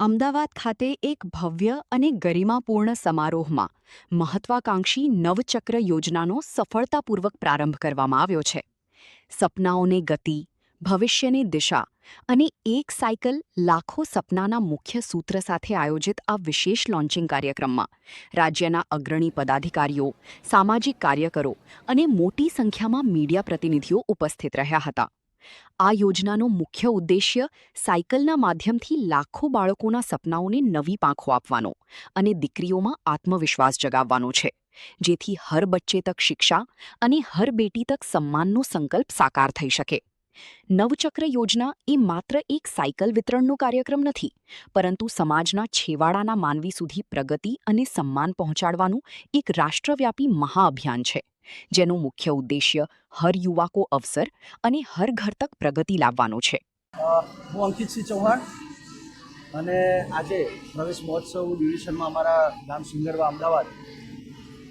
અમદાવાદ ખાતે એક ભવ્ય અને ગરિમાપૂર્ણ સમારોહમાં મહત્વાકાંક્ષી નવચક્ર યોજનાનો સફળતાપૂર્વક પ્રારંભ કરવામાં આવ્યો છે. સપનાઓને ગતિ, ભવિષ્યની દિશા અને એક સાયકલ લાખો સપનાના મુખ્ય સૂત્ર સાથે આયોજિત આ વિશેષ લોન્ચિંગ કાર્યક્રમમાં રાજ્યના અગ્રણી પદાધિકારીઓ, સામાજિક કાર્યકરો અને મોટી સંખ્યામાં મીડિયા પ્રતિનિધિઓ ઉપસ્થિત રહ્યા હતા. આ યોજનાનો મુખ્ય ઉદ્દેશ્ય સાયકલના માધ્યમથી લાખો બાળકોના સપનાઓને નવી પાંખો આપવાનો અને દીકરીઓમાં આત્મવિશ્વાસ જગાવવાનો છે, જેથી હર બચ્ચે તક શિક્ષા અને હર બેટી તક સન્માનનો સંકલ્પ સાકાર થઈ શકે. નવચક્ર યોજના એ માત્ર એક સાયકલ વિતરણનો કાર્યક્રમ નથી, પરંતુ સમાજના છેવાડાના માનવી સુધી પ્રગતિ અને સન્માન પહોંચાડવાનું એક રાષ્ટ્રવ્યાપી મહાઅભિયાન છે, જેનો મુખ્ય ઉદ્દેશ્ય હર યુવા કો અવસર અને હર ઘર તક પ્રગતિ લાવવાનો છે. હું અંકિતસિંહ ચૌહાણ અને આજે પ્રવેશ મહોત્સવ ડિવિઝનમાં અમારા ગામ સિંગરવા અમદાવાદ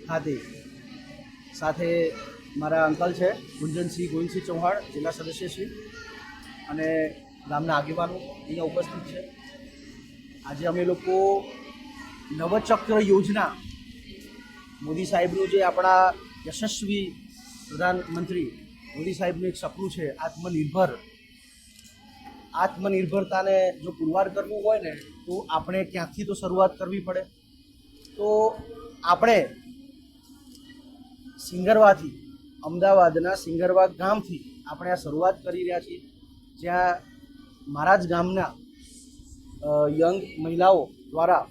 ખાતે સાથે મારા અંકલ છે ગુંજનસિંહ ગોવિંદસિંહ ચૌહાણ, જિલ્લા સદસ્યશ્રી, અને ગામના આગેવાનો અહીંયા ઉપસ્થિત છે. આજે અમે લોકો નવચક્ર યોજના, મોદી સાહેબનું જે આપણા યશસ્વી પ્રધાનમંત્રી મોદી સાહેબનું એક સપનું છે આત્મનિર્ભરતાને જો પુરવાર કરવું હોય ને તો આપણે ક્યાંકથી તો શરૂઆત કરવી પડે. તો આપણે સિંગરવાથી, અમદાવાદના સિંગરવા ગામથી આપણે આ શરૂઆત કરી રહ્યા છીએ, જ્યાં મારા જ ગામના યંગ મહિલાઓ દ્વારા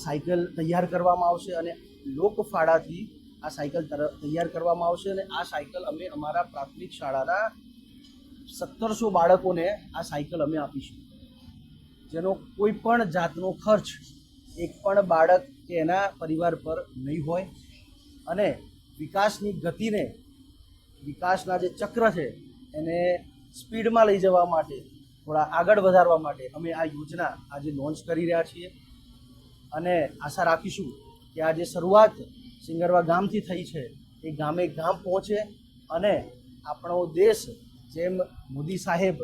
સાયકલ તૈયાર કરવામાં આવશે અને લોકફાળાથી આ સાયકલ તૈયાર કરવામાં આવશે. અને આ સાયકલ અમે અમારા પ્રાથમિક શાળાના 1700 બાળકોને આ સાયકલ અમે આપીશું, જેનો કોઈ પણ જાતનો ખર્ચ એક પણ બાળક કે એના પરિવાર પર નહીં હોય. અને વિકાસની ગતિને, વિકાસના જે ચક્ર છે એને સ્પીડમાં લઈ જવા માટે, થોડા આગળ વધારવા માટે અમે આ યોજના આજે લોન્ચ કરી રહ્યા છીએ. અને આશા રાખીશું કે આ જે શરૂઆત સિંગરવા ગામથી થઈ છે એ ગામે ગામ પહોંચે અને આપણો દેશ, જેમ મોદી સાહેબ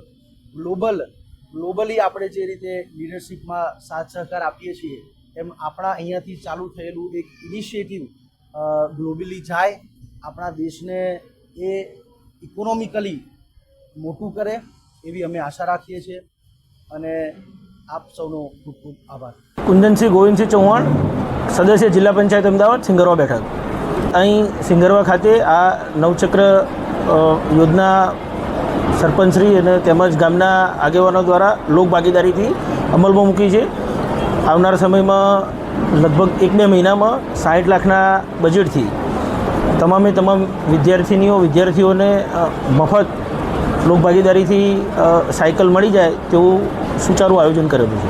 ગ્લોબલી આપણે જે રીતે લીડરશિપમાં સાથ સહકાર આપીએ છીએ, એમ આપણા અહીંયાથી ચાલુ થયેલું એક ઇનિશિયેટિવ ગ્લોબલી જાય, આપણા દેશને એ ઇકોનોમિકલી મોટું કરે એવી અમે આશા રાખીએ છીએ. અને આપ સૌનો ખૂબ ખૂબ આભાર. કુંદનસિંહ ગોવિંદસિંહ ચૌહાણ, સદસ્ય જિલ્લા પંચાયત અમદાવાદ, સિંગરવા બેઠક. અહીં સિંગરવા ખાતે આ નવચક્ર યોજના સરપંચશ્રી અને તેમજ ગામના આગેવાનો દ્વારા લોકભાગીદારીથી અમલમાં મૂકી છે. આવનાર સમયમાં લગભગ 1-2 મહિનામાં 60 લાખના બજેટથી તમામે તમામ વિદ્યાર્થીઓને મફત લોકભાગીદારીથી સાયકલ મળી જાય તેવું સુચારું આયોજન કરેલું છે.